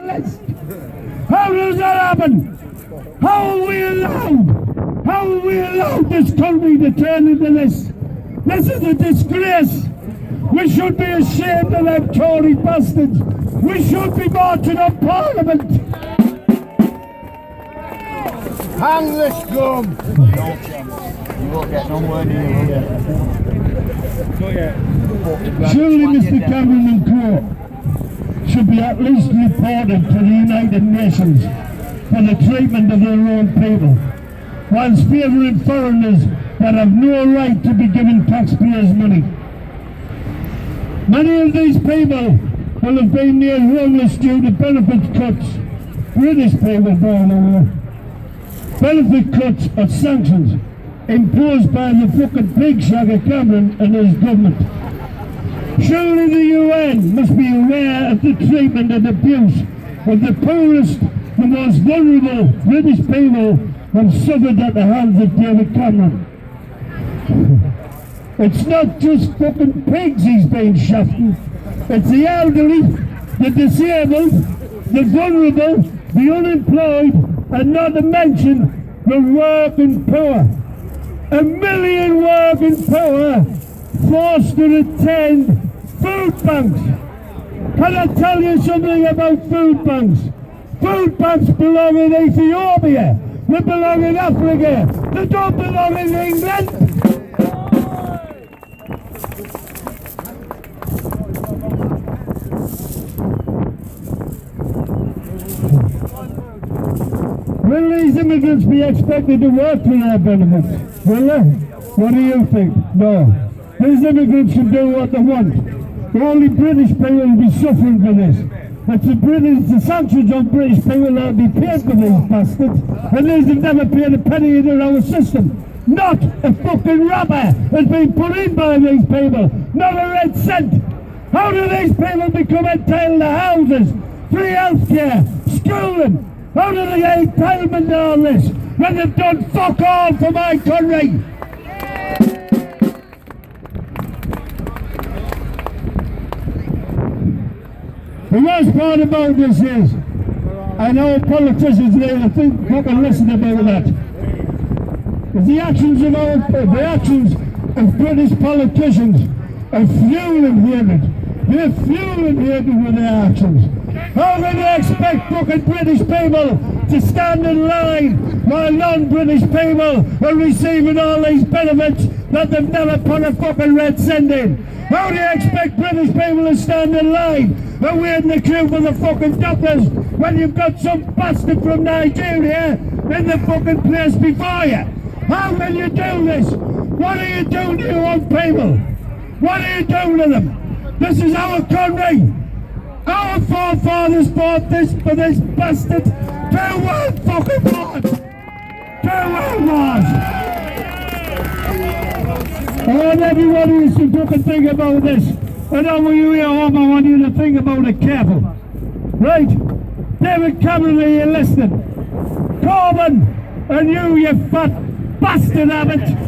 How does that happen? How are we allowed this country to turn into this? This is a disgrace. We should be ashamed of them Tory bastards. We should be marching on Parliament. Hang the scum! You won't get no word in here, will you? Surely Mr Cameron and Co should be at least reported to the United Nations for the treatment of their own people, whilst favouring foreigners that have no right to be given taxpayers' money. Many of these people will have been made homeless due to benefit cuts. British people, by the way. Benefit cuts or sanctions imposed by the fucking big shagger Cameron and his government. Surely the UN must be aware of the treatment and abuse of the poorest, the most vulnerable British people have suffered at the hands of David Cameron. It's not just fucking pigs he's been shafting. It's the elderly, the disabled, the vulnerable, the unemployed, and not to mention the working poor. 1 million working poor forced to attend food banks. Can I tell you something about food banks? Food banks belong in Ethiopia. They belong in Africa. They don't belong in England. Will these immigrants be expected to work for their benefits? Will they? What do you think? No. These immigrants can do what they want. Only British people will be suffering for this. It's the sanctions on British people that will be paid for these bastards. And these have never paid a penny into our system. Not a fucking rubber has been put in by these people. Not a red cent. How do these people become entitled to houses, free healthcare, schooling? How do they get entitlement to all this when they've done fuck all for my country? The worst part about this is, I know politicians there will think fucking listen about that. But the actions of British politicians are fueling hatred. They're fueling hatred with their actions. How can they expect fucking British people to stand in line while non-British people are receiving all these benefits that they've never put a fucking red cent in? How do you expect British people to stand in line and wait in the queue for the fucking doctors when you've got some bastard from Nigeria in the fucking place before you? How can you do this? What are you doing to your own people? What are you doing to them? This is our country. Our forefathers fought this for this bastard. 2 world fucking wars. 2 world wars. I want everybody to fucking think about this. And then when you hear home, I want you to think about it careful. Right? David Cameron, are you listening? Corbyn, and you fat bastard Abbott.